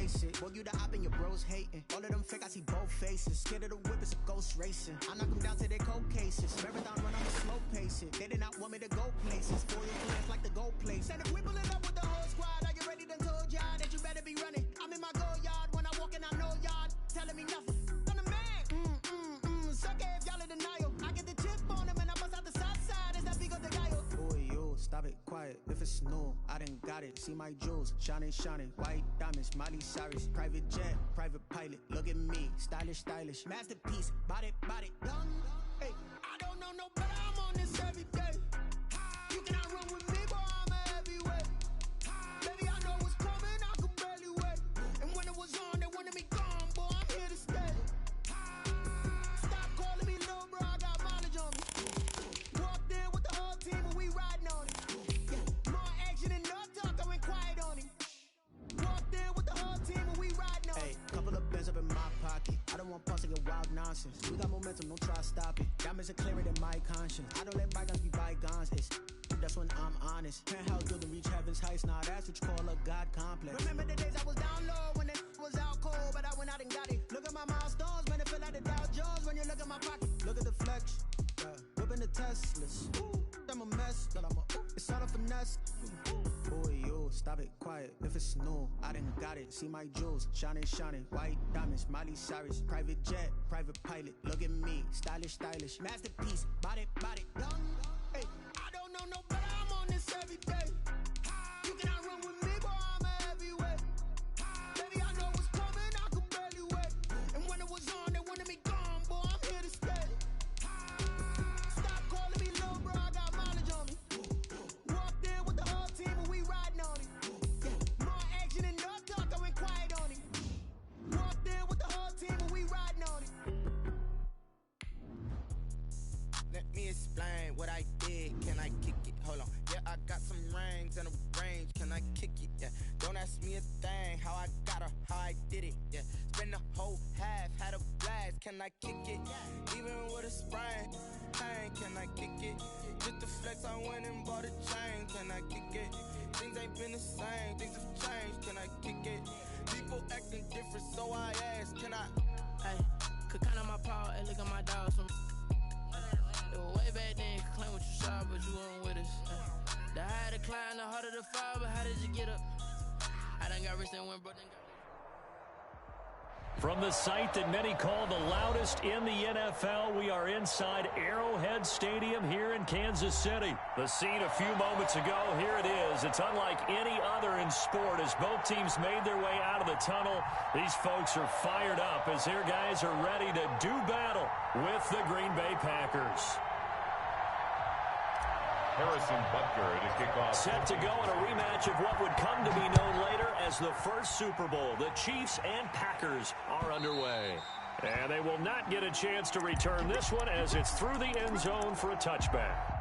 face it. Boy, you the op and your bros hating. All of them fake, I see both faces. Scared of the whip, it's a ghost racing. I knock them down to their cold cases. Marathon run, I'm a slow pace it. They did not want me to go places. For your plans like the gold place. And if we pulling up with the whole squad, are you ready? Done told y'all that you better be running. I'm in my go yard. When I walk in, I know y'all telling me nothing. I'm the man. Suck it if y'all in denial. I get the chip on them and I bust out the south side. Is that big of the guy? Boy, yo, stop it, quiet. If it's new, I done got it. See my jewels, shining, shining. White diamonds, Miley Cyrus. Private jet, private pilot. Look at me, stylish, stylish. Masterpiece, body, body, young. Hey, I don't know no better. I'm on this every day. You cannot run with me, boy. I'm a heavyweight. Baby, I know what's coming. I could barely wait. And when it was on, they wanted me gone, boy. I'm here to stay. Stop calling me little bro. I got mileage on me. Walked in with the whole team and we riding on it. Yeah. More action and no talk. I went quiet on him. Walked in with the whole team and we riding on it. Hey, couple of bands up in my pocket. I don't want pussy and wild nonsense. We got momentum, don't try to stop it. Diamonds are clearer than my conscience. I don't let bygones be bygones. That's when I'm honest. Penthouse building reach heaven's heights. Now that's what you call a God complex. Remember the days I was down low when it was out cold, but I went out and got it. Look at my milestones, man, it feel like the Dow Jones when you look at my pocket. Look at the flex, whipping the Teslas. I'm a mess, but it's all a finesse. Boy, yo, stop it, quiet. If it's new, I done got it. See my jewels, shining, shining. White diamonds, Miley Cyrus. Private jet, private pilot. Look at me, stylish, stylish. Masterpiece, body, body, young. Hey, I don't know no better. I'm on this every day. You cannot run with me, boy. I'm a heavyweight. Baby, I know what's coming. I could barely wait. And when it was on, they wanted me gone, boy. I'm here to stay. Stop calling me little bro. I got mileage on me. Walked in with the whole team and we riding on it. Yeah. More action and no talk. I went quiet on it. Walked in with the whole team and we riding on it. Let me explain what I did. Can I kick it? Hold on. Yeah, I got some rings and a range. Can I kick it? Yeah. Don't ask me a thing. How I got her, how I did it. Yeah. Spend the whole half, had a blast. Can I kick it? Even with a sprain. Hey, can I kick it? Just the flex, I went and bought a chain. Can I kick it? Things ain't been the same. Things have changed. Can I kick it? People acting different, so I asked. Can I? Hey, could count on my power and look at my dogs from. Way back then, you could claim what you saw, but you weren't with us. The higher the climb, the harder the fall, but how did you get up? I done got rich and went broke. From the site that many call the loudest in the NFL, we are inside Arrowhead Stadium here in Kansas City. The scene a few moments ago, here it is. It's unlike any other in sport as both teams made their way out of the tunnel. These folks are fired up as their guys are ready to do battle with the Green Bay Packers. Harrison Butker to kick off. Set to go in a rematch of what would come to be known later as the first Super Bowl. The Chiefs and Packers are underway. And they will not get a chance to return this one as it's through the end zone for a touchback.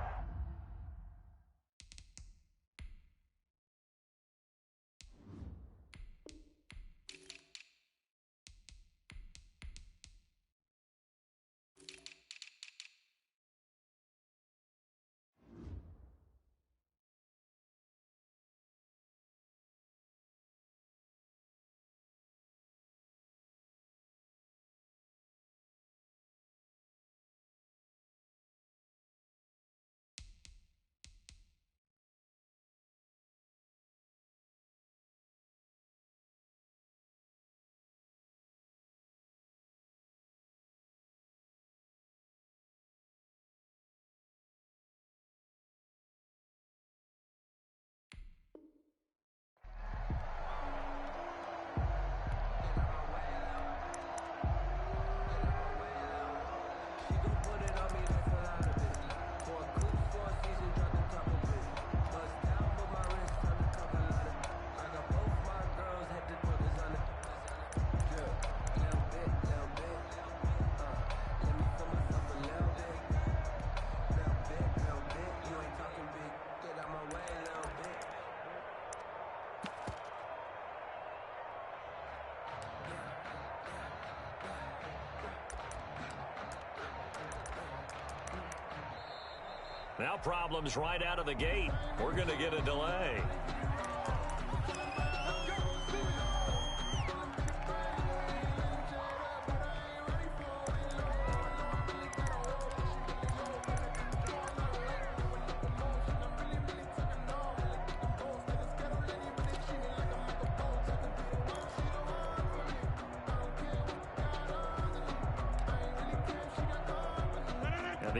Now problems right out of the gate. We're going to get a delay.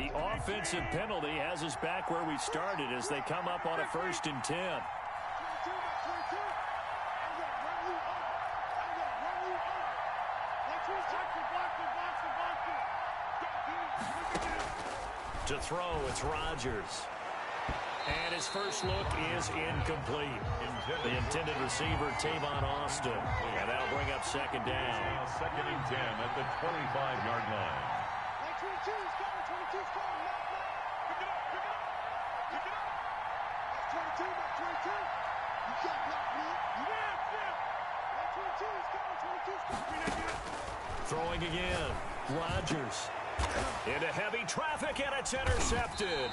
The offensive penalty has us back where we started as they come up on a 1st and 10. To throw, it's Rodgers. And his first look is incomplete. The intended receiver, Tavon Austin. And that'll bring up 2nd down. 2nd and 10 at the 25-yard line. Throwing again. Rodgers. Into heavy traffic, and it's intercepted.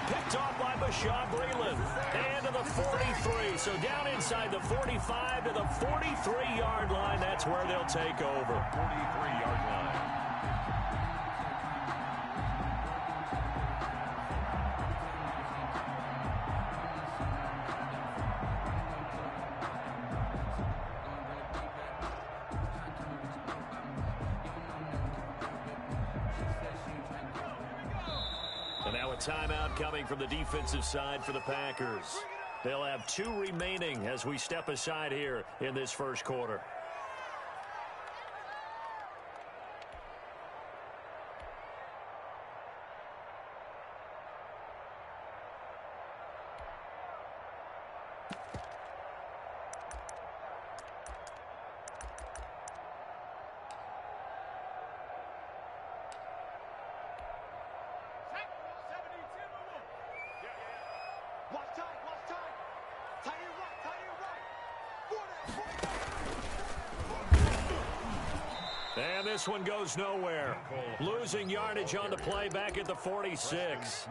Picked off by Bashaw Breeland. And to the 43. So down inside the 45 to the 43-yard line. That's where they'll take over. 43-yard line. And now a timeout coming from the defensive side for the Packers. They'll have 2 remaining as we step aside here in this first quarter. And this one goes nowhere. Losing yardage on the play back at the 46.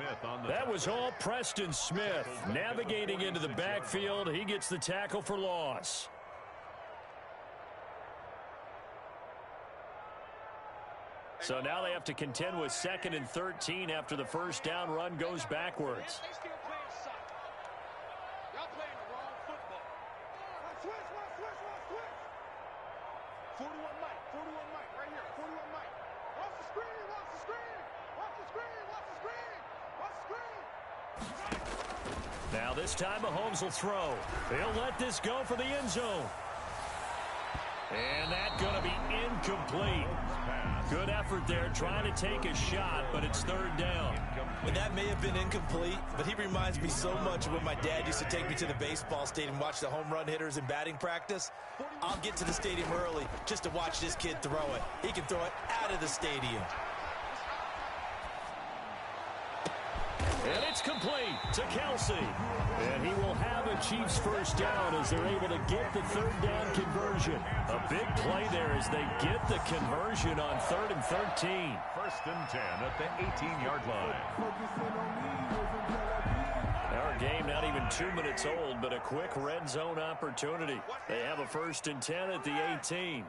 That was all Preston Smith. Navigating into the backfield, he gets the tackle for loss. So now they have to contend with 2nd and 13 after the first down run goes backwards. Now this time Mahomes will throw. He'll let this go for the end zone. And that's going to be incomplete. Good effort there trying to take a shot, but it's 3rd down. And that may have been incomplete, but he reminds me so much of when my dad used to take me to the baseball stadium and watch the home run hitters in batting practice. I'll get to the stadium early just to watch this kid throw it. He can throw it out of the stadium. And it's complete to Kelsey. And he will have a Chiefs first down as they're able to get the 3rd down conversion. A big play there as they get the conversion on 3rd and 13. 1st and 10 at the 18-yard line. Our game not even 2 minutes old, but a quick red zone opportunity. They have a 1st and 10 at the 18.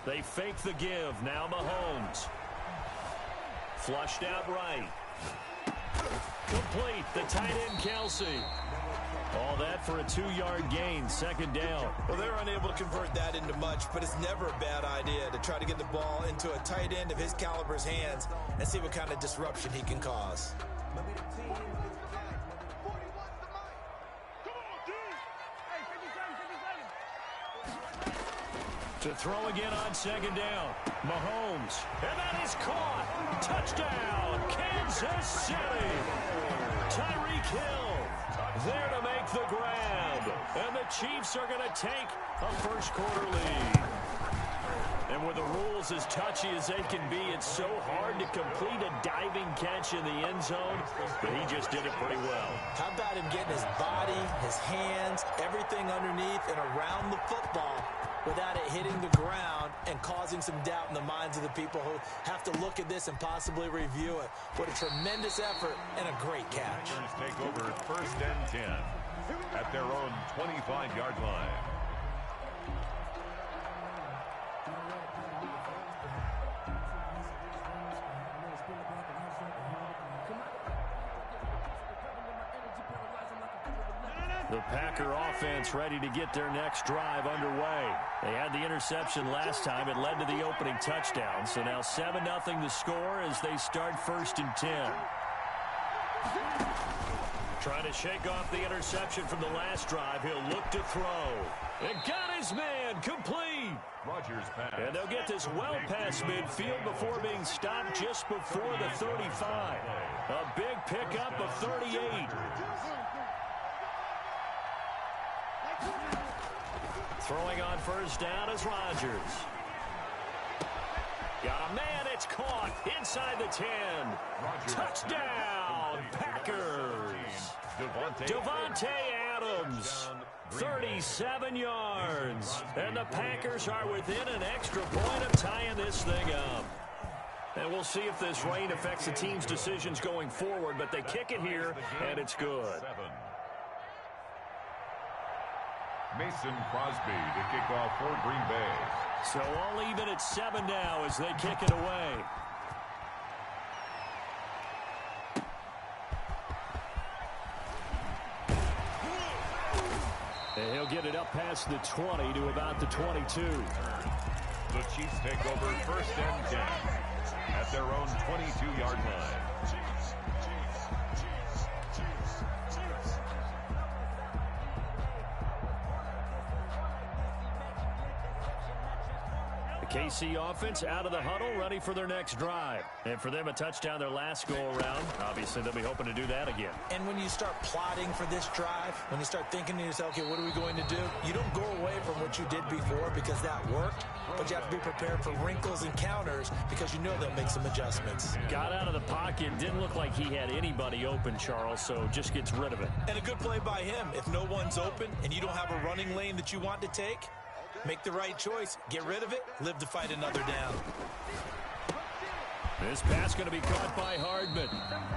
They fake the give. Now Mahomes. Flushed out right. Complete. The tight end, Kelsey. All that for a 2-yard gain. 2nd down. Well, they're unable to convert that into much, but it's never a bad idea to try to get the ball into a tight end of his caliber's hands and see what kind of disruption he can cause. To throw again on 2nd down. Mahomes. And that is caught. Touchdown, Kansas City. Tyreek Hill there to make the grab. And the Chiefs are going to take a first quarter lead. And with the rules as touchy as they can be, it's so hard to complete a diving catch in the end zone, but he just did it pretty well. How about him getting his body, his hands, everything underneath and around the football without it hitting the ground and causing some doubt in the minds of the people who have to look at this and possibly review it. What a tremendous effort and a great catch. Take over 1st and 10 at their own 25-yard line. The Packer offense ready to get their next drive underway. They had the interception last time. It led to the opening touchdown. So now 7-0 the score as they start 1st and 10. Trying to shake off the interception from the last drive. He'll look to throw. And got his man complete. Rodgers pass. And they'll get this well past midfield before being stopped just before the 35. A big pickup of 38. Throwing on 1st down is Rodgers. Got a man, it's caught inside the 10. Rodgers. Touchdown, Packers. Devontae Adams, 37 yards. And the Packers are within an extra point of tying this thing up. And we'll see if this rain affects the team's decisions going forward, but they kick it here, and it's good. Mason Crosby to kick off for Green Bay. So all even at 7 now as they kick it away. And he'll get it up past the 20 to about the 22. The Chiefs take over 1st and 10 at their own 22-yard line. KC offense out of the huddle, ready for their next drive. And for them, a touchdown their last go-around. Obviously, they'll be hoping to do that again. And when you start plotting for this drive, when you start thinking to yourself, okay, what are we going to do? You don't go away from what you did before because that worked, but you have to be prepared for wrinkles and counters because you know they'll make some adjustments. Got out of the pocket. Didn't look like he had anybody open, Charles, so just gets rid of it. And a good play by him. If no one's open and you don't have a running lane that you want to take, make the right choice. Get rid of it. Live to fight another down. This pass going to be caught by Hardman.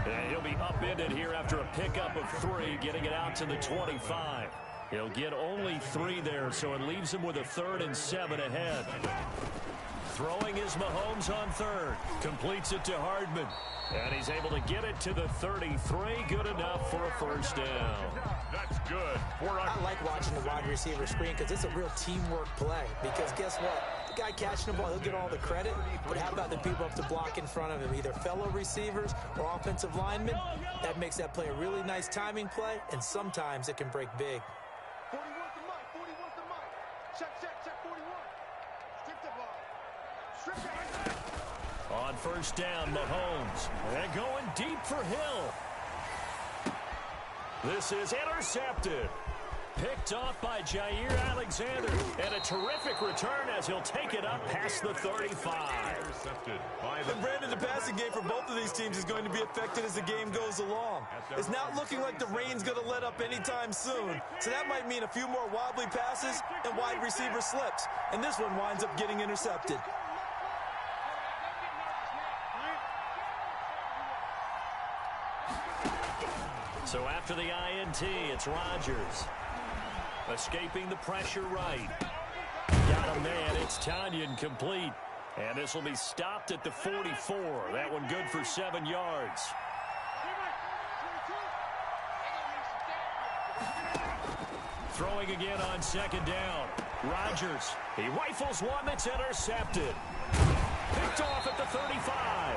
And he'll be upended here after a pickup of 3, getting it out to the 25. He'll get only 3 there, so it leaves him with a 3rd and 7 ahead. Throwing is Mahomes on 3rd. Completes it to Hardman. And he's able to get it to the 33. Good enough for a 1st down. That's good. I like watching the wide receiver screen because it's a real teamwork play. Because guess what? The guy catching the ball, he'll get all the credit. But how about the people up to block in front of him? Either fellow receivers or offensive linemen. That makes that play a really nice timing play. And sometimes it can break big. 41 to Mike. 41 to Mike. Check 41. Strip the ball. Strip that. On 1st down, Mahomes. And going deep for Hill. This is intercepted. Picked off by Jair Alexander. And a terrific return as he'll take it up past the 35. Intercepted by the... And Brandon, the passing game for both of these teams is going to be affected as the game goes along. It's not looking like the rain's going to let up anytime soon. So that might mean a few more wobbly passes and wide receiver slips. And this one winds up getting intercepted. So after the INT, it's Rodgers. Escaping the pressure right. Got a man, it's Tanyan complete. And this will be stopped at the 44. That one good for 7 yards. Throwing again on 2nd down. Rodgers, he rifles one that's intercepted. Picked off at the 35.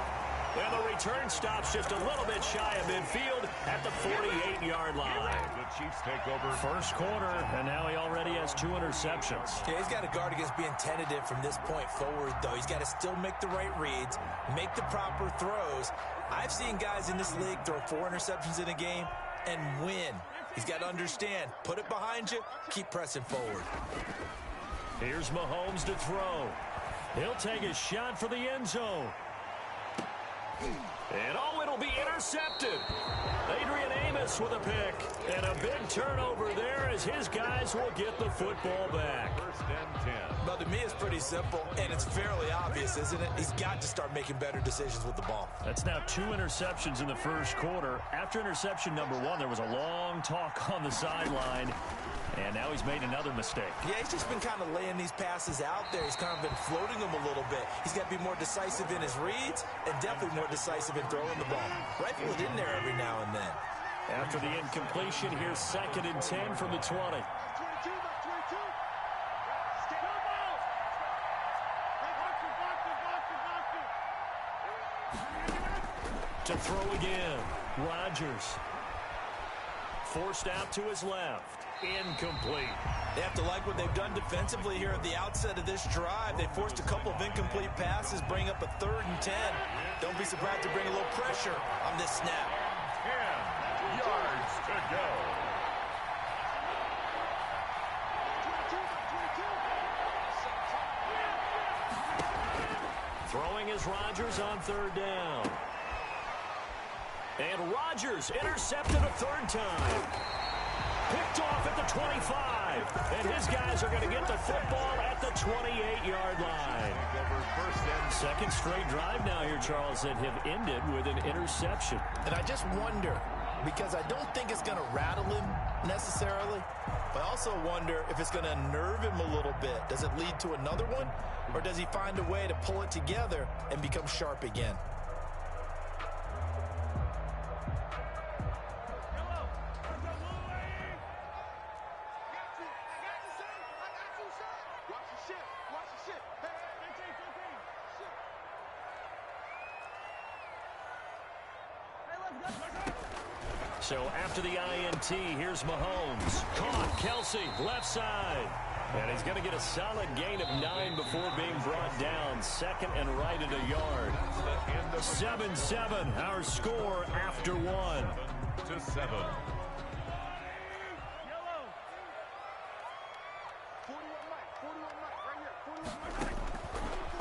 And the return stops just a little bit shy of midfield at the 48-yard line. The Chiefs take over 1st quarter, and now he already has 2 interceptions. Yeah, he's got to guard against being tentative from this point forward, though. He's got to still make the right reads, make the proper throws. I've seen guys in this league throw 4 interceptions in a game and win. He's got to understand, put it behind you, keep pressing forward. Here's Mahomes to throw. He'll take a shot for the end zone. And it'll be intercepted. Adrian Amos with a pick. And a big turnover there as his guys will get the football back. 1st and 10. Well, to me, it's pretty simple, and it's fairly obvious, isn't it? He's got to start making better decisions with the ball. That's now 2 interceptions in the 1st quarter. After interception number 1, there was a long talk on the sideline. And now he's made another mistake. Yeah, he's just been kind of laying these passes out there. He's kind of been floating them a little bit. He's got to be more decisive in his reads and definitely more decisive in throwing the ball. Rifle it in there every now and then. After the incompletion, here's 2nd and 10 from the 20. To throw again, Rodgers. Forced out to his left. Incomplete. They have to like what they've done defensively here at the outset of this drive. They forced a couple of incomplete passes, bring up a 3rd and 10. Don't be surprised to bring a little pressure on this snap. 10 yards to go. Throwing is Rodgers on 3rd down. And Rodgers intercepted a 3rd time. Picked off at the 25. And his guys are going to get the football at the 28-yard line. Second straight drive now here, Charles, that have ended with an interception. And I just wonder, because I don't think it's going to rattle him necessarily, but I also wonder if it's going to unnerve him a little bit. Does it lead to another one? Or does he find a way to pull it together and become sharp again? So after the INT, here's Mahomes. Caught, Kelsey, left side. And he's going to get a solid gain of 9 before being brought down. 2nd and right at a yard. 7-7, our score after 1. 7-7.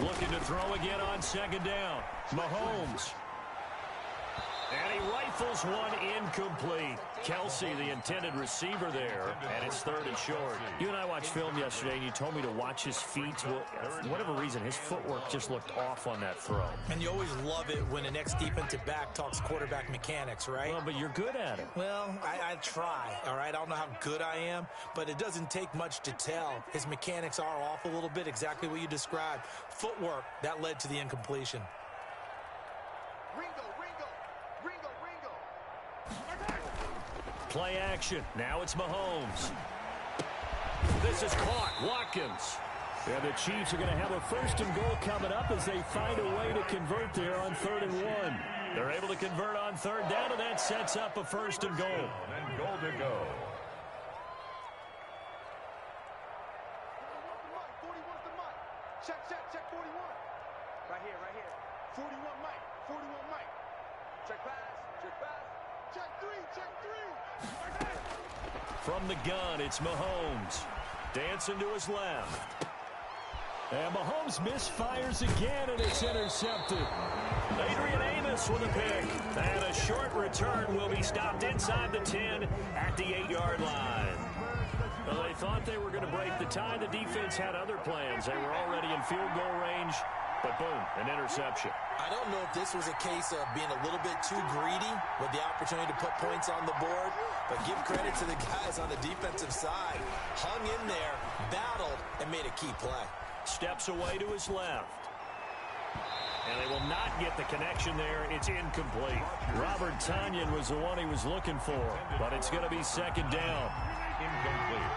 Looking to throw again on 2nd down. Mahomes. And he rifles one incomplete. Kelsey, the intended receiver there, and it's 3rd and short. You and I watched film yesterday, and you told me to watch his feet. Well, for whatever reason, his footwork just looked off on that throw. And you always love it when an ex-defensive back talks quarterback mechanics, right? Well, but you're good at it. Well, I try, all right? I don't know how good I am, but it doesn't take much to tell. His mechanics are off a little bit, exactly what you described. Footwork, that led to the incompletion. Play action. Now it's Mahomes. This is caught. Watkins. And the Chiefs are going to have a 1st and goal coming up as they find a way to convert there on 3rd and 1. They're able to convert on 3rd down, and that sets up a 1st and goal. And goal to go. 41's the mic. Check 41. Right here. 41 Mike. 41 Mike. Check pass. Check 3. From the gun, it's Mahomes. Dancing to his left. And Mahomes misfires again, and it's intercepted. Adrian Amos with a pick. And a short return will be stopped inside the 10 at the 8-yard line. Well, they thought they were going to break the tie. The defense had other plans. They were already in field goal range. But boom, an interception. I don't know if this was a case of being a little bit too greedy with the opportunity to put points on the board, but give credit to the guys on the defensive side. Hung in there, battled, and made a key play. Steps away to his left. And they will not get the connection there. It's incomplete. Robert Tonyan was the one he was looking for, but it's going to be 2nd down. Incomplete.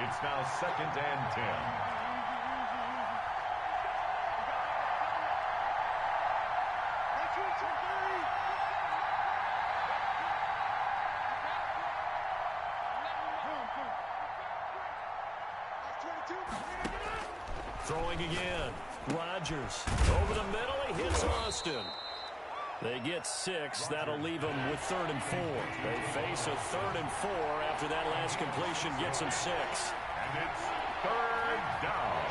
It's now 2nd and 10. Throwing again. Rodgers. Over the middle, he hits Austin. They get 6. That'll leave them with 3rd and 4. They face a 3rd and 4 after that last completion gets them 6. And it's 3rd down.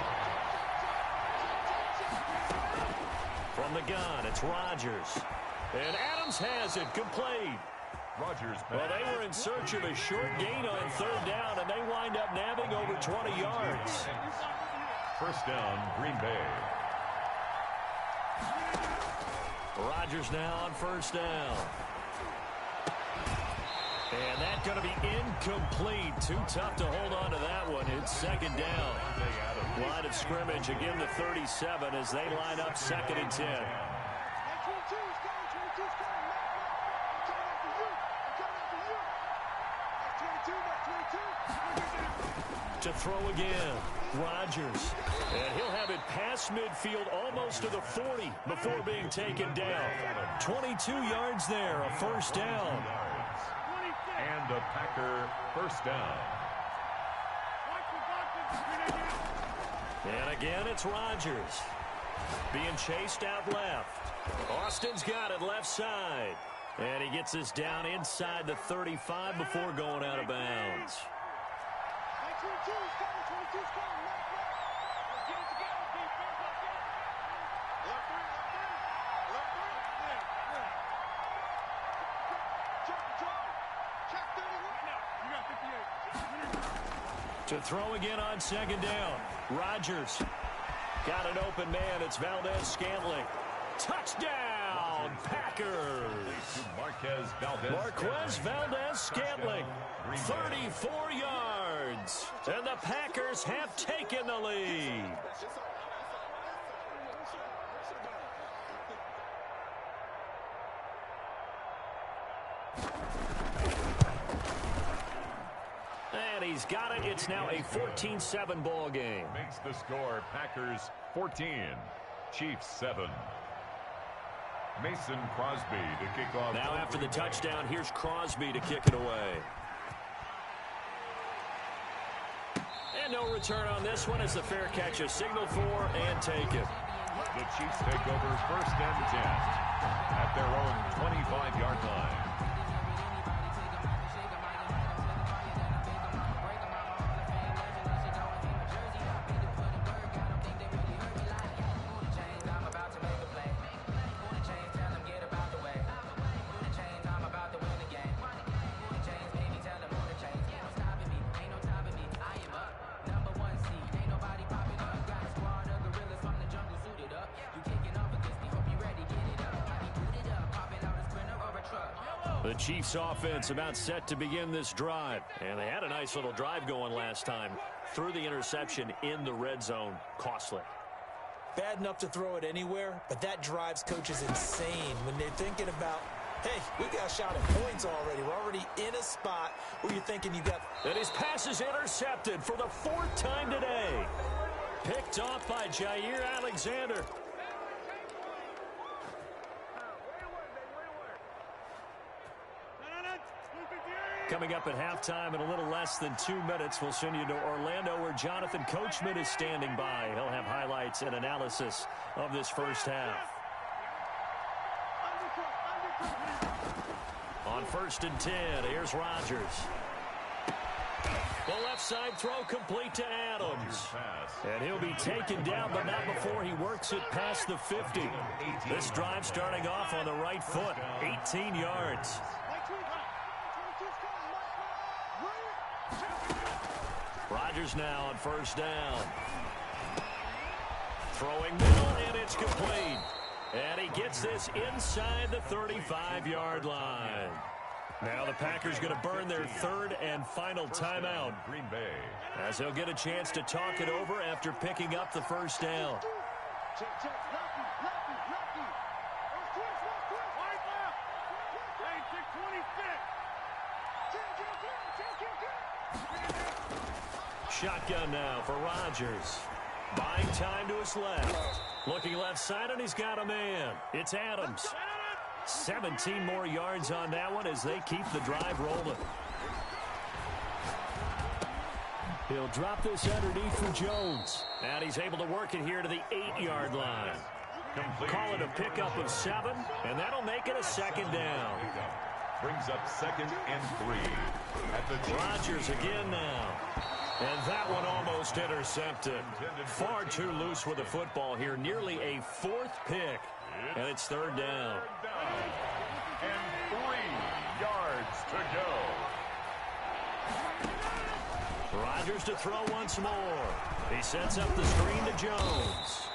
From the gun, it's Rodgers. And Adams has it, complete. Rodgers. Well, they were in search of a short gain on 3rd down, and they wind up nabbing over 20 yards. 1st down, Green Bay. Rodgers now on 1st down. And that's going to be incomplete. Too tough to hold on to that one. It's 2nd down. Line of scrimmage again to 37 as they line up 2nd and 10. To throw again, Rodgers. And he'll have it past midfield almost to the 40 before being taken down. 22 yards there, a first down. And a Packer first down. And again, it's Rodgers. Being chased out left. Austin's got it left side. And he gets this down inside the 35 before going out of bounds. To throw again on second down. Rodgers got an open man. It's Valdez-Scantling. Touchdown, Packers. Marquez Valdez-Scantling, 34 yards. And the Packers have taken the lead. And he's got it. It's now a 14-7 ball game. Makes the score Packers 14, Chiefs 7. Mason Crosby to kick off. Now after the touchdown, here's Crosby to kick it away. And no return on this one as the fair catch is signaled for and taken. The Chiefs take over first and 10 at their own 25-yard line. The Chiefs offense about set to begin this drive. And they had a nice little drive going last time. Threw the interception in the red zone. Costly. Bad enough to throw it anywhere, but that drives coaches insane when they're thinking about, hey, we got a shot at points already. We're already in a spot where you're thinking you got. And his pass is intercepted for the 4th time today. Picked off by Jair Alexander. Coming up at halftime in a little less than 2 minutes, we'll send you to Orlando where Jonathan Coachman is standing by. He'll have highlights and analysis of this first half. On 1st and 10, here's Rodgers. The left side throw complete to Adams. And he'll be taken down, but not before he works it past the 50. This drive starting off on the right foot, 18 yards. Rodgers now on first down. Throwing middle, and it's complete. And he gets this inside the 35-yard line. Now the Packers going to burn their 3rd and final timeout. Green Bay. As they'll get a chance to talk it over after picking up the first down. Shotgun now for Rodgers. Buying time to his left. Looking left side, and he's got a man. It's Adams. 17 more yards on that one as they keep the drive rolling. He'll drop this underneath for Jones. And he's able to work it here to the 8-yard line. Call it a pickup of 7, and that'll make it a second down. Brings up 2nd and 3. At the Rodgers again now. And that one almost intercepted. Far too loose with the football here. Nearly a 4th pick. And it's 3rd down. And 3 yards to go. Rodgers to throw once more. He sets up the screen to Jones.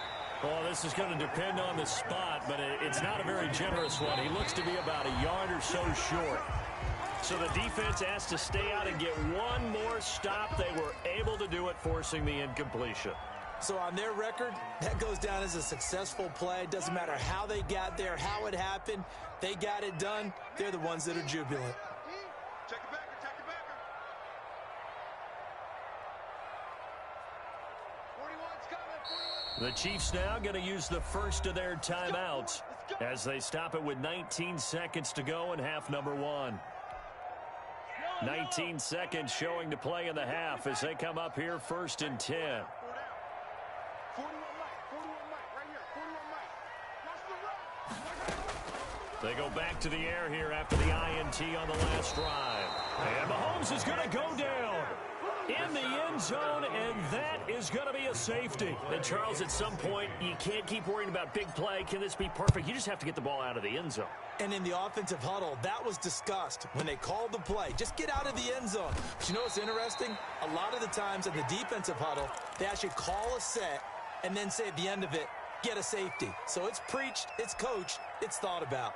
Well, this is going to depend on the spot, but it's not a very generous one. He looks to be about a yard or so short. So the defense has to stay out and get one more stop. They were able to do it, forcing the incompletion. So on their record, that goes down as a successful play. It doesn't matter how they got there, how it happened. They got it done. They're the ones that are jubilant. Check it back. Check it back. 41's coming. 41. The Chiefs now going to use the first of their timeouts as they stop it with 19 seconds to go in half number one. 19 seconds showing to play in the half as they come up here first and 10. 41 Mike, right here. 41 Mike. They go back to the air here after the INT on the last drive. And Mahomes is going to go down in the end zone, and that is going to be a safety. And Charles, at some point, you can't keep worrying about big play. Can this be perfect? You just have to get the ball out of the end zone. And in the offensive huddle, that was discussed when they called the play. Just get out of the end zone. But you know what's interesting? A lot of the times in the defensive huddle, they actually call a set and then say at the end of it, get a safety. So it's preached, it's coached, it's thought about.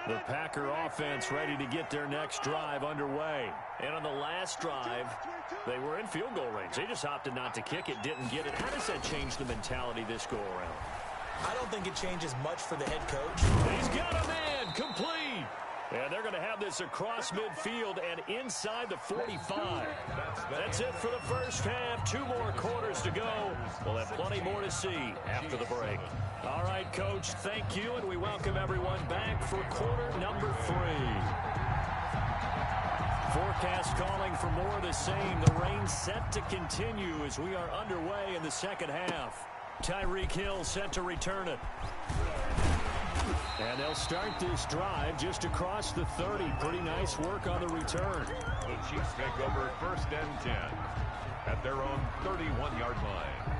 The Packer offense ready to get their next drive underway. And on the last drive, they were in field goal range. They just opted not to kick it, didn't get it. How does that change the mentality this go around? I don't think it changes much for the head coach. He's got a man complete. And they're going to have this across midfield and inside the 45. That's it for the first half. 2 more quarters to go. We'll have plenty more to see after the break. All right, Coach, thank you, and we welcome everyone back for quarter number 3. Forecast calling for more of the same. The rain set to continue as we are underway in the second half. Tyreek Hill set to return it. And they'll start this drive just across the 30. Pretty nice work on the return. The Chiefs take over first and 10 at their own 31-yard line.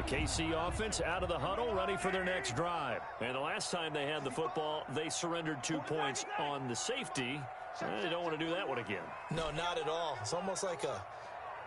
KC offense out of the huddle, ready for their next drive. And the last time they had the football, they surrendered 2 points on the safety. They don't want to do that one again. No, not at all. It's almost like a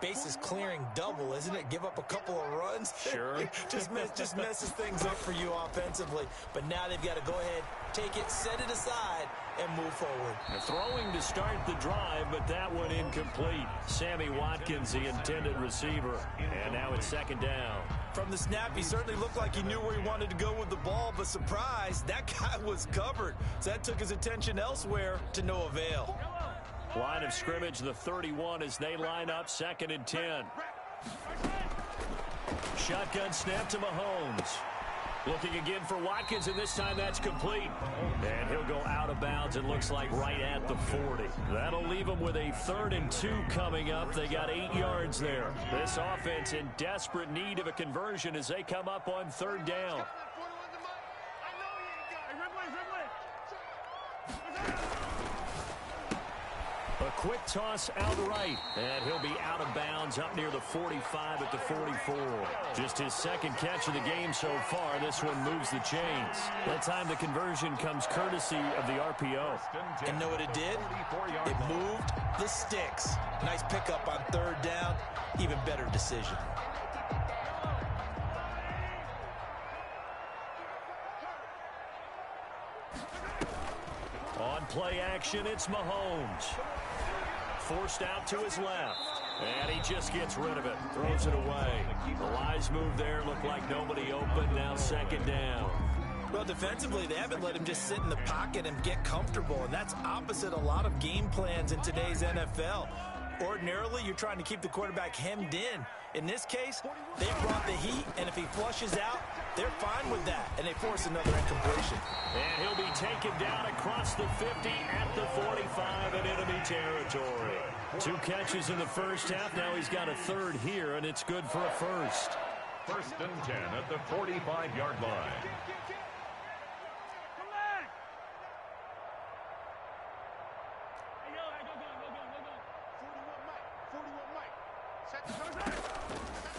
bases clearing double, isn't it? Give up a couple of runs. Sure. just messes things up for you offensively. But now they've got to go ahead, take it, set it aside, and move forward. They're throwing to start the drive, but that one incomplete. Sammy Watkins, the intended receiver. And now it's second down. From the snap, he certainly looked like he knew where he wanted to go with the ball, but surprise, that guy was covered. So that took his attention elsewhere to no avail. Line of scrimmage, the 31 as they line up, second and 10. Shotgun snap to Mahomes. Looking again for Watkins, and this time that's complete. And he'll go out of bounds, it looks like right at the 40. That'll leave them with a 3rd and 2 coming up. They got 8 yards there. This offense in desperate need of a conversion as they come up on 3rd down. A quick toss out right, and he'll be out of bounds up near the 45 at the 44. Just his second catch of the game so far. This one moves the chains. That time the conversion comes courtesy of the RPO. And know what it did? It moved the sticks. Nice pickup on 3rd down. Even better decision. On play action, it's Mahomes. Forced out to his left. And he just gets rid of it. Throws it away. The Lions move there. Looked like nobody open. Now second down. Well, defensively, they haven't let him just sit in the pocket and get comfortable. And that's opposite a lot of game plans in today's NFL. Ordinarily, you're trying to keep the quarterback hemmed in. In this case, they brought the heat, and if he flushes out, they're fine with that, and they force another incompletion. And he'll be taken down across the 50 at the 45 in enemy territory. 2 catches in the first half. Now he's got a 3rd here, and it's good for a 1st. First and 10 at the 45-yard line.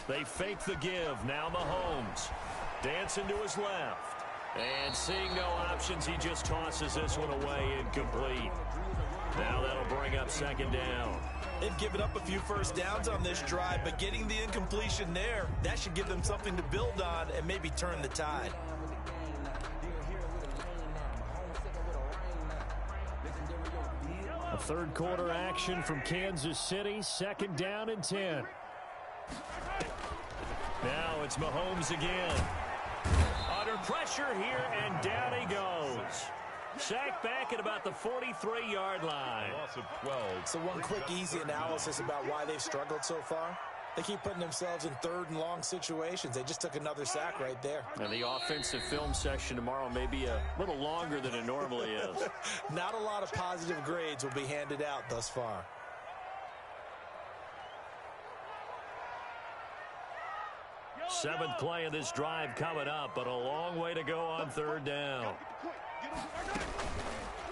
They fake the give. Now Mahomes. Dancing to his left. And seeing no options, he just tosses this one away incomplete. Now that'll bring up second down. They've given up a few first downs on this drive, but getting the incompletion there, that should give them something to build on and maybe turn the tide. A third quarter action from Kansas City, second down and 10. Now it's Mahomes again. Under pressure here, and down he goes. Sacked back at about the 43-yard line. Loss of 12. So one quick, easy analysis about why they've struggled so far. They keep putting themselves in third and long situations. They just took another sack right there. And the offensive film session tomorrow may be a little longer than it normally is. Not a lot of positive grades will be handed out thus far. Seventh play of this drive coming up, but a long way to go on third down.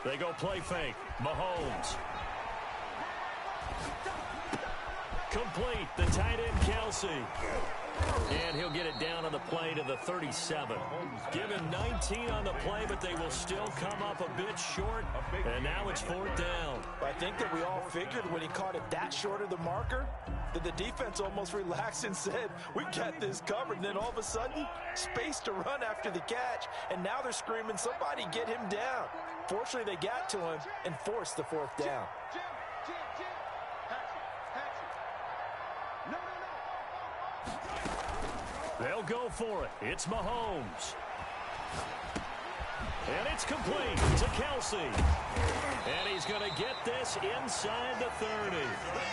They go play fake. Mahomes. Complete. The tight end, Kelsey. And he'll get it down on the play to the 37. Given 19 on the play, but they will still come up a bit short. And now it's fourth down. I think that we all figured when he caught it that short of the marker that the defense almost relaxed and said, we got this covered. And then all of a sudden, space to run after the catch. And now they're screaming, somebody get him down. Fortunately, they got to him and forced the fourth down. They'll go for it. It's Mahomes. And it's complete to Kelsey. And he's going to get this inside the 30.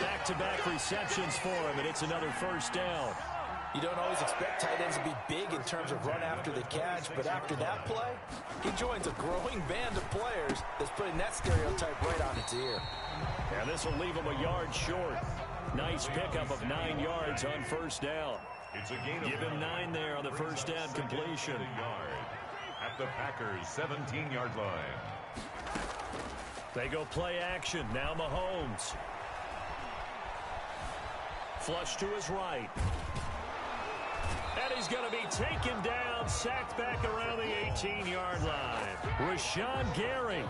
Back-to-back receptions for him, and it's another first down. You don't always expect tight ends to be big in terms of run after the catch, but after that play, he joins a growing band of players that's putting that stereotype right on its ear. And this will leave him a yard short. Nice pickup of 9 yards on first down. It's a gain of Give him 9 there on the first down completion. At the Packers' 17-yard line. They go play action. Now Mahomes. Flush to his right. And he's going to be taken down, sacked back around the 18-yard line. Rashawn Gary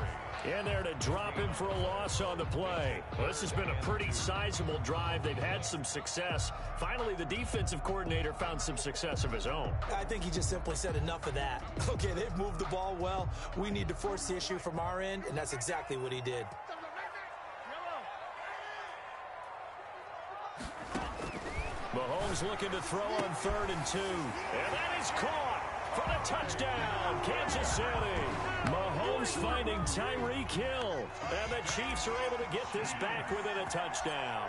in there to drop him for a loss on the play. Well, this has been a pretty sizable drive. They've had some success. Finally, the defensive coordinator found some success of his own. I think he just simply said enough of that. Okay, they've moved the ball well. We need to force the issue from our end, and that's exactly what he did. Mahomes looking to throw on 3rd and 2. And that is caught for the touchdown, Kansas City. Mahomes finding Tyreek Hill. And the Chiefs are able to get this back within a touchdown.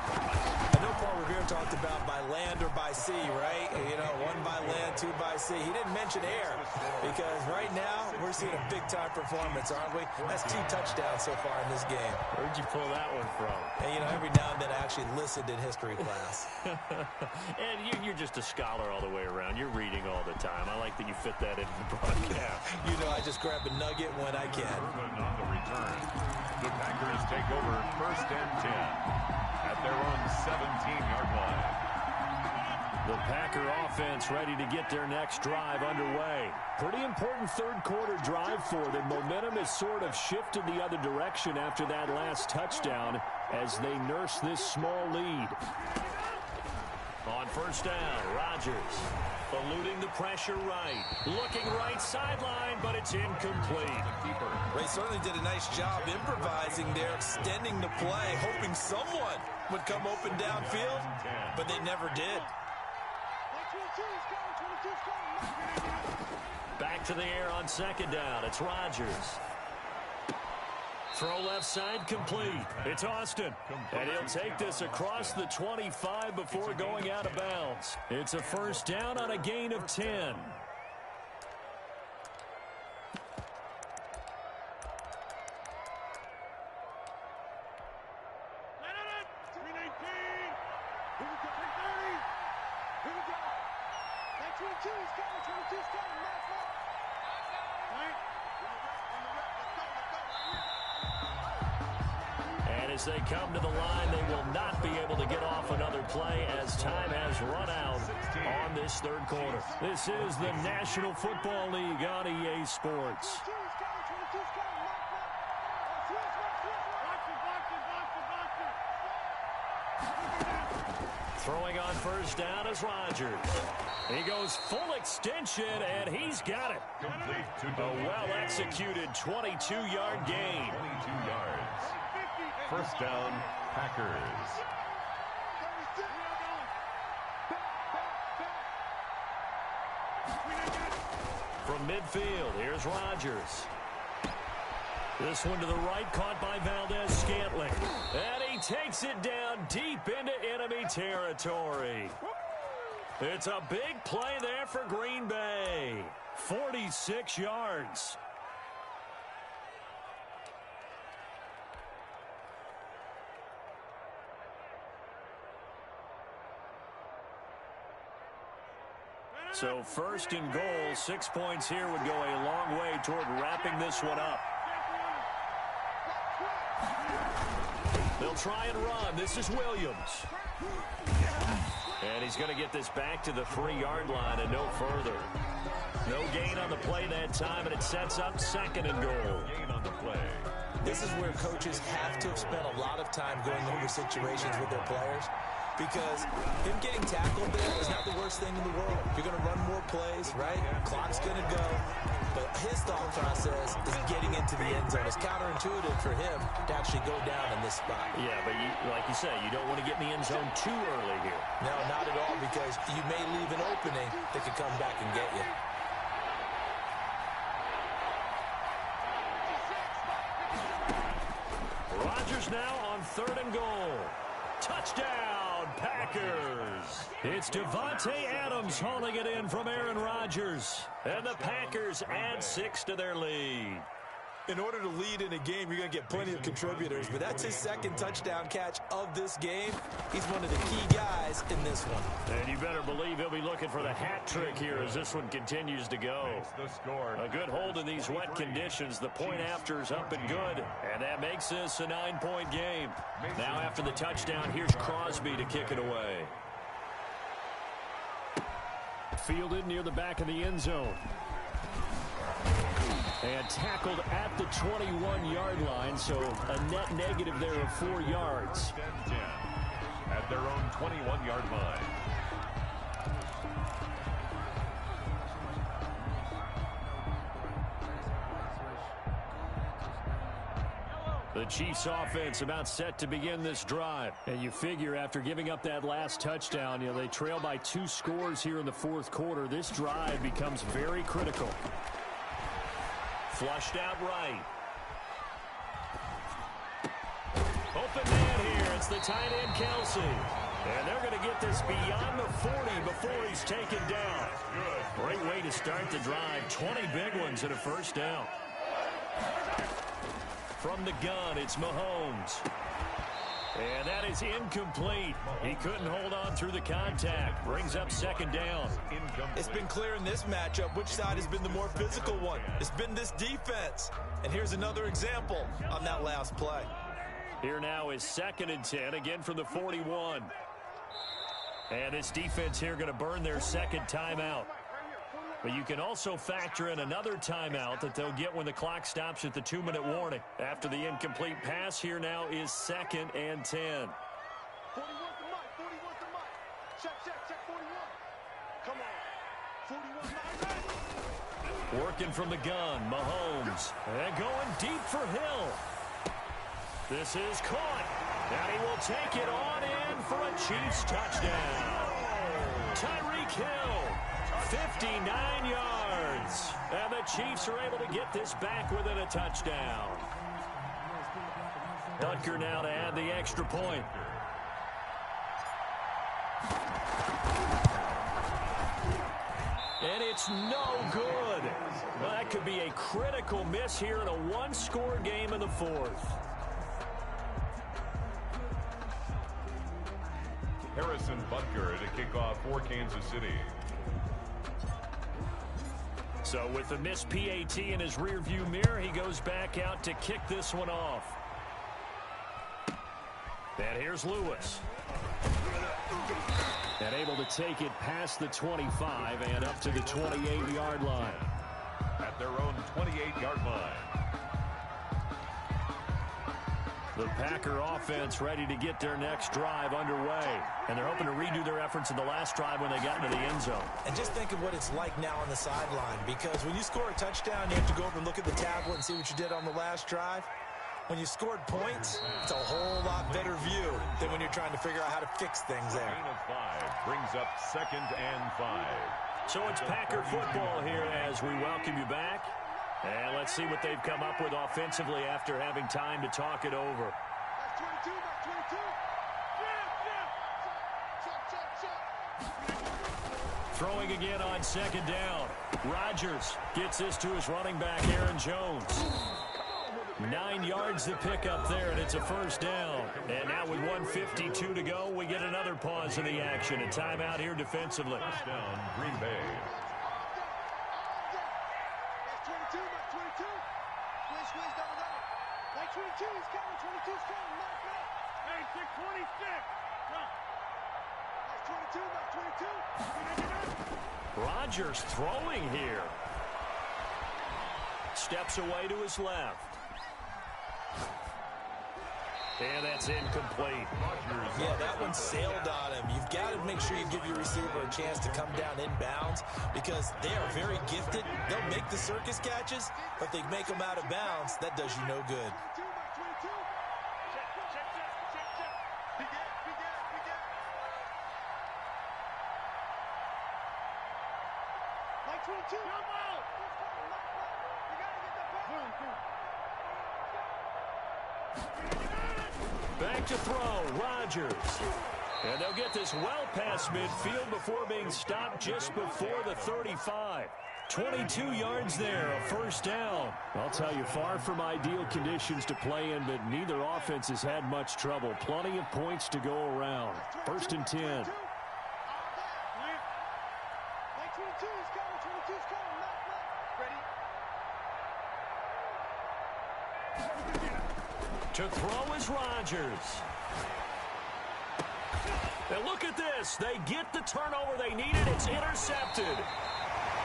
I know Paul Revere talked about by land or by sea, right? You know, 1 by land, 2 by sea. He didn't mention air because right now we're seeing a big-time performance, aren't we? That's 2 touchdowns so far in this game. Where'd you pull that one from? And, you know, every now and then I actually listened in history class. And you're just a scholar all the way around. You're reading all the time. I like that you fit that into the broadcast. You know, I just grab a nugget when I can. On the return, the Packers take over 1st and 10 at their own 17-yard line. The Packer offense ready to get their next drive underway. Pretty important third quarter drive for them. Momentum has sort of shifted the other direction after that last touchdown as they nurse this small lead. On first down, Rodgers eluding the pressure right. Looking right sideline, but it's incomplete. They certainly did a nice job improvising there, extending the play, hoping someone would come open downfield, but they never did. Back to the air on second down. It's Rodgers. Throw left side complete. It's Austin. And he'll take this across the 25 before going out of bounds. It's a first down on a gain of 10. And as they come to the line, they will not be able to get off another play as time has run out on this third quarter. This is the National Football League on EA Sports. Throwing on first down is Rodgers. He goes full extension, and he's got it. A well-executed 22-yard gain. 22 yards. First down, Packers. From midfield, here's Rodgers. This one to the right, caught by Valdez-Scantling. And he takes it down deep into enemy territory. It's a big play there for Green Bay. 46 yards. So first and goal, 6 points here would go a long way toward wrapping this one up. They'll try and run. This is Williams. And he's going to get this back to the 3-yard line and no further. No gain on the play that time, and it sets up second and goal. Gain on the play. This is where coaches have to have spent a lot of time going over situations with their players, because him getting tackled there is not the worst thing in the world. You're going to run more plays, right? Clock's going to go. But his thought process is getting into the end zone. It's counterintuitive for him to actually go down in this spot. Yeah, but like you say, you don't want to get in the end zone too early here. No, not at all, because you may leave an opening that could come back and get you. Rodgers now on third and goal. Touchdown, Packers. It's Devontae Adams hauling it in from Aaron Rodgers. And the Packers add 6 to their lead. In order to lead in a game, you're going to get plenty of contributors, but that's his second touchdown catch of this game. He's one of the key guys in this one. And you better believe he'll be looking for the hat trick here as this one continues to go. A good hold in these wet conditions. The point after is up and good, and that makes this a 9-point game. Now after the touchdown, here's Crosby to kick it away. Fielded near the back of the end zone. And tackled at the 21-yard line, so a net negative there of 4 yards. 10 at their own 21-yard line. The Chiefs offense about set to begin this drive. And you figure after giving up that last touchdown, they trail by 2 scores here in the fourth quarter. This drive becomes very critical. Flushed out right. Open man here. It's the tight end, Kelsey. And they're going to get this beyond the 40 before he's taken down. Great way to start the drive. 20 big ones and a first down. From the gun, it's Mahomes. And that is incomplete. He couldn't hold on through the contact. Brings up second down. It's been clear in this matchup which side has been the more physical one. It's been this defense. And here's another example on that last play. Here now is 2nd and 10, again from the 41. And this defense here going to burn their second timeout. But you can also factor in another timeout that they'll get when the clock stops at the 2-minute warning. After the incomplete pass, here now is 2nd and 10. 41 to Mike, 41 to Mike. Check 41. Come on. 41 Working from the gun, Mahomes. And going deep for Hill. This is caught. And he will take it on in for a Chiefs touchdown. Tyreek Hill. 59 yards. And the Chiefs are able to get this back within a touchdown. Dunker now to add the extra point. And it's no good. Well, that could be a critical miss here in a one-score game in the fourth. Harrison Butker to kick off for Kansas City. So with the missed PAT in his rearview mirror, he goes back out to kick this one off. And here's Lewis. And able to take it past the 25 and up to the 28-yard line. At their own 28-yard line. The Packer offense ready to get their next drive underway. And they're hoping to redo their efforts in the last drive when they got into the end zone. And just think of what it's like now on the sideline, because when you score a touchdown, you have to go over and look at the tablet and see what you did on the last drive. When you scored points, it's a whole lot better view than when you're trying to figure out how to fix things there. Gain of 5 brings up 2nd and 5. So it's Packer football here as we welcome you back. And let's see what they've come up with offensively after having time to talk it over. That's 22, that's 22. Throwing again on 2nd down. Rodgers gets this to his running back, Aaron Jones. 9 yards to pick up there, and it's a 1st down. And now with 1:52 to go, we get another pause in the action. A timeout here defensively. 1st down, Green Bay. Squeeze, double. Like 22, he's coming, 22 strong, knock it. Hey, 626. That's 22, Rodgers throwing here. Steps away to his left. And that's incomplete. Yeah, that one sailed on him. You've got to make sure you give your receiver a chance to come down inbounds because they are very gifted. They'll make the circus catches, but if they make them out of bounds, that does you no good. Like 22. Come out. You got to get the ball. Back to throw, Rodgers. And they'll get this well past midfield before being stopped just before the 35. 22 yards there, a 1st down. I'll tell you, far from ideal conditions to play in, but neither offense has had much trouble. Plenty of points to go around. 1st and 10. Like 22, he's coming, 22's coming, knock. Ready? To throw is Rodgers. And look at this. They get the turnover they needed. It's intercepted.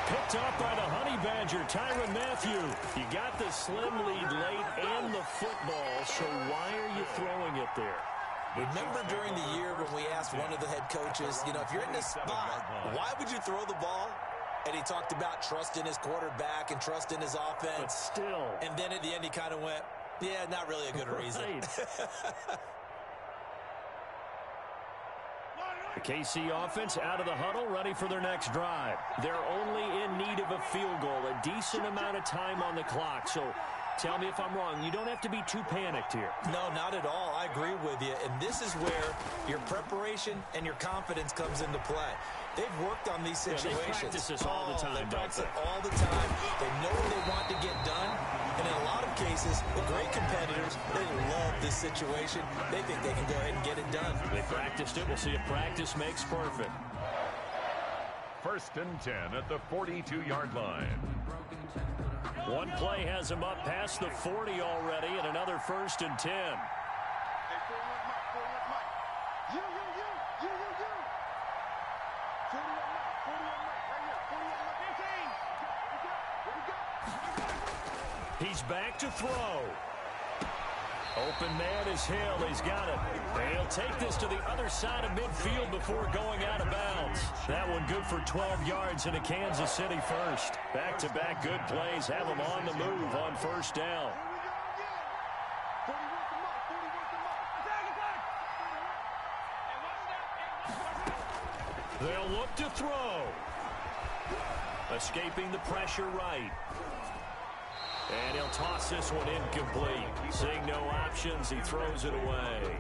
Picked up by the Honey Badger, Tyrann Mathieu. You got the slim lead late and the football, so why are you throwing it there? Remember during the year when we asked one of the head coaches, if you're in this spot, why would you throw the ball? And he talked about trust in his quarterback and trust in his offense. But still. And then at the end he kind of went, yeah, not really a good reason. The KC offense out of the huddle, ready for their next drive. They're only in need of a field goal, a decent amount of time on the clock. So tell me if I'm wrong. You don't have to be too panicked here. No, not at all. I agree with you. And this is where your preparation and your confidence comes into play. They've worked on these situations. They practice this all the time, They practice don't it all the time. They know what they want to get done. And in a lot of cases, the great competitors, they love this situation. They think they can go ahead and get it done. They practiced it. We'll see if practice makes perfect. 1st and 10 at the 42-yard line. One play has him up past the 40 already, and another 1st and 10. Hey, 41 Mike. You. 41 Mike, right here. 41 Mike. 18. He's back to throw. Open man is Hill. He's got it. And he'll take this to the other side of midfield before going out of bounds. That one good for 12 yards and a Kansas City 1st. Back-to-back good plays have them on the move on 1st down. They'll look to throw. Escaping the pressure right. And he'll toss this one incomplete. Seeing no options, he throws it away.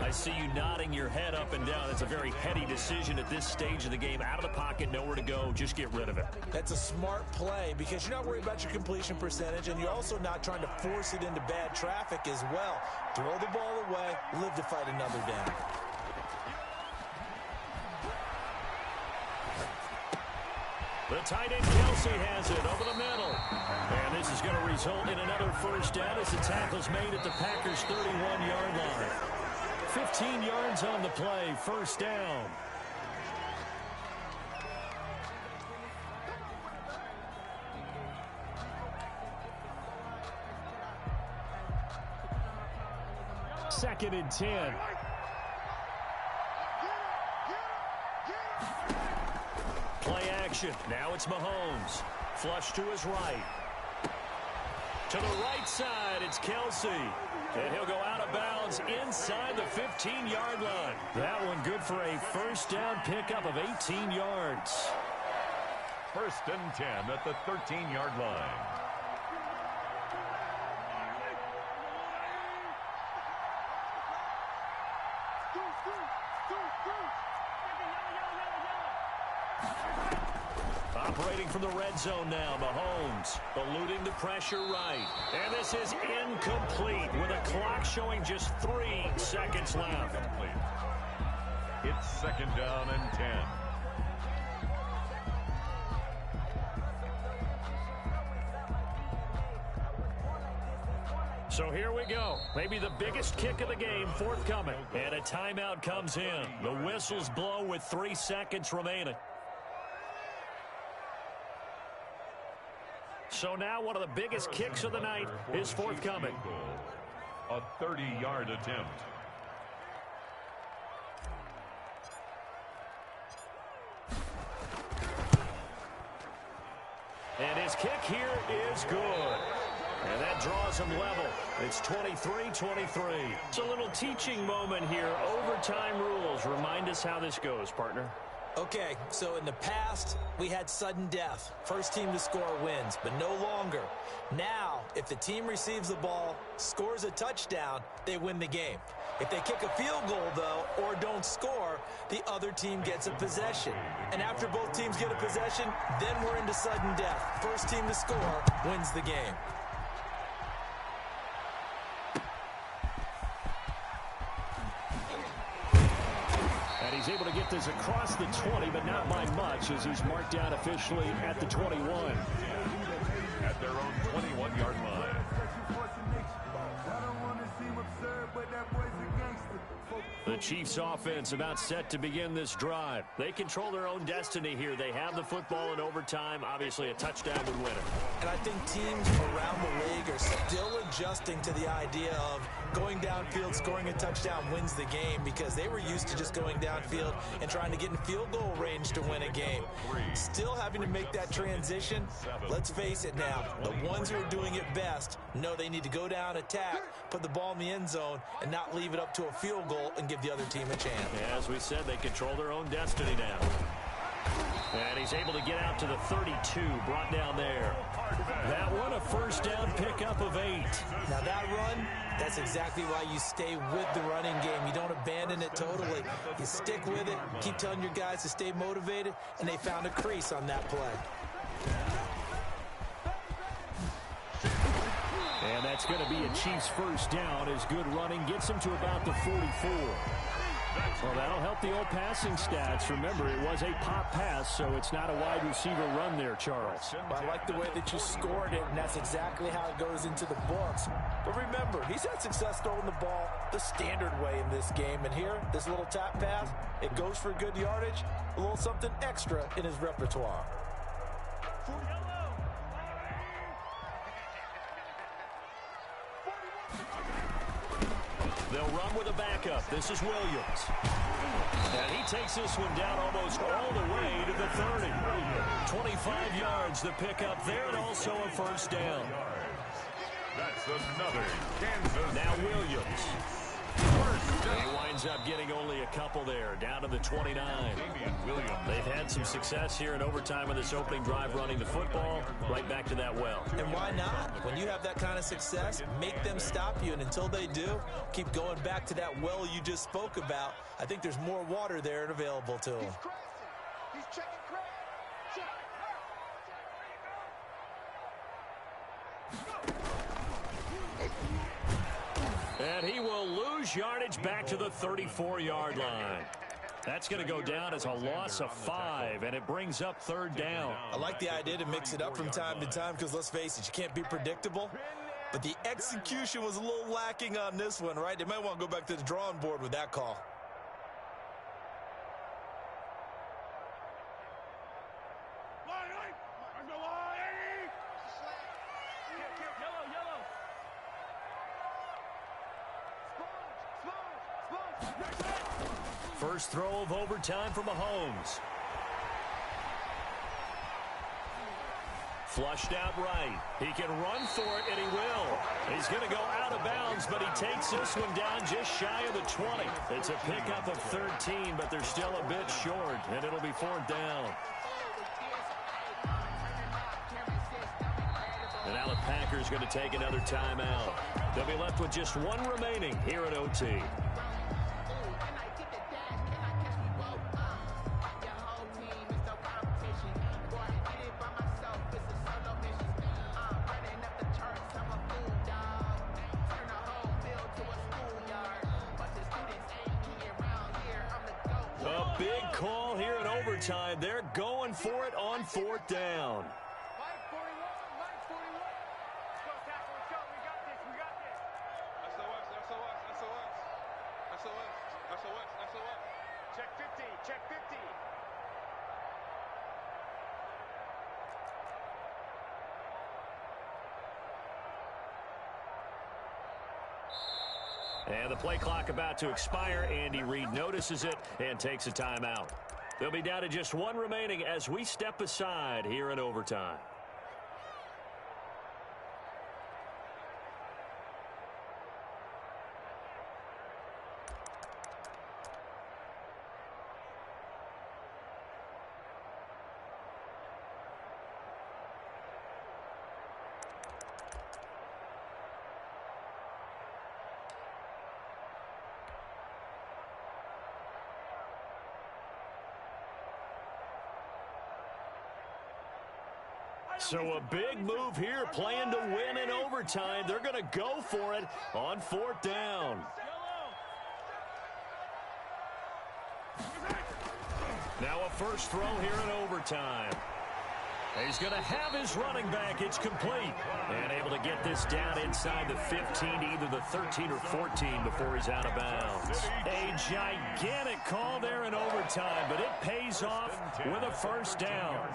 I see you nodding your head up and down. It's a very heady decision at this stage of the game. Out of the pocket, nowhere to go. Just get rid of it. That's a smart play because you're not worried about your completion percentage, and you're also not trying to force it into bad traffic as well. Throw the ball away, live to fight another down. The tight end Kelsey has it over the middle. And this is going to result in another 1st down as the tackle's made at the Packers' 31-yard line. 15 yards on the play, 1st down. 2nd and 10. Play action. Now it's Mahomes. Flush to his right. To the right side, it's Kelsey. And he'll go out of bounds inside the 15-yard line. That one good for a first down pickup of 18 yards. 1st and 10 at the 13-yard line. Operating from the red zone now, Mahomes eluding the pressure right. And this is incomplete with a clock showing just 3 seconds left. It's 2nd down and 10. So here we go. Maybe the biggest kick of the game forthcoming. And a timeout comes in. The whistles blow with 3 seconds remaining. So now one of the biggest kicks of the night is forthcoming. A 30-yard attempt. And his kick here is good. And that draws him level. It's 23-23. It's a little teaching moment here. Overtime rules. Remind us how this goes, partner. Okay, so in the past, we had sudden death. First team to score wins, but no longer. Now, if the team receives the ball, scores a touchdown, they win the game. If they kick a field goal, though, or don't score, the other team gets a possession. And after both teams get a possession, then we're into sudden death. First team to score wins the game. He's able to get this across the 20, but not by much, as he's marked down officially at the 21. At their own 21-yard line. The Chiefs offense about set to begin this drive. They control their own destiny here. They have the football in overtime. Obviously, a touchdown would win it. And I think teams around the league are still adjusting to the idea of going downfield, scoring a touchdown wins the game, because they were used to just going downfield and trying to get in field goal range to win a game. Still having to make that transition. Let's face it now, the ones who are doing it best know they need to go down, attack, put the ball in the end zone, and not leave it up to a field goal and give the other team a chance. As we said, they control their own destiny now. And he's able to get out to the 32, brought down there. That one, a first down pickup of 8. Now that run, that's exactly why you stay with the running game. You don't abandon it totally. You stick with it, keep telling your guys to stay motivated, and they found a crease on that play. And that's going to be a Chiefs first down, as good running gets him to about the 44. Well, that'll help the old passing stats. Remember, it was a pop pass, so it's not a wide receiver run there, Charles. Well, I like the way that you scored it, and that's exactly how it goes into the books. But remember, he's had success throwing the ball the standard way in this game. And here, this little tap pass, it goes for good yardage, a little something extra in his repertoire. They'll run with a backup. This is Williams. And he takes this one down almost all the way to the 30. 25 yards the pickup there, and also a first down. That's another Kansas. Now Williams. He winds up getting only a couple there, down to the 29. They've had some success here in overtime in this opening drive running the football. Right back to that well. And why not? When you have that kind of success, make them stop you. And until they do, keep going back to that well you just spoke about. I think there's more water there and available to them. He's checking crack. And he will lose yardage back to the 34-yard line. That's going to go down as a loss of 5, and it brings up third down. I like the idea to mix it up from time to time because, let's face it, you can't be predictable. But the execution was a little lacking on this one, right? They might want to go back to the drawing board with that call. Yellow. First throw of overtime for Mahomes. Flushed out right. He can run for it, and he will. He's going to go out of bounds, but he takes this one down just shy of the 20. It's a pickup of 13, but they're still a bit short, and it'll be 4th down. And now the Packers going to take another timeout. They'll be left with just one remaining here at OT. A big call here in overtime. They're going for it on 4th down. Check 50, check 50. And the play clock about to expire. Andy Reid notices it and takes a timeout. They'll be down to just one remaining as we step aside here in overtime. So a big move here, playing to win in overtime. They're going to go for it on 4th down. Now a first throw here in overtime. He's going to have his running back. It's complete. And able to get this down inside the 15, either the 13 or 14 before he's out of bounds. A gigantic call there in overtime, but it pays off with a first down.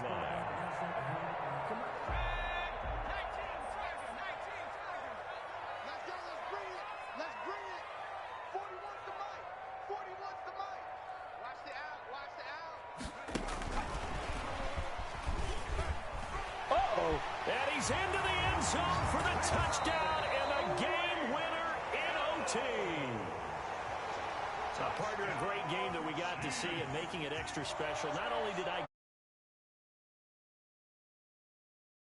And he's into the end zone for the touchdown and the game winner in OT. So, partner, a great game that we got to see and making it extra special. Not only did I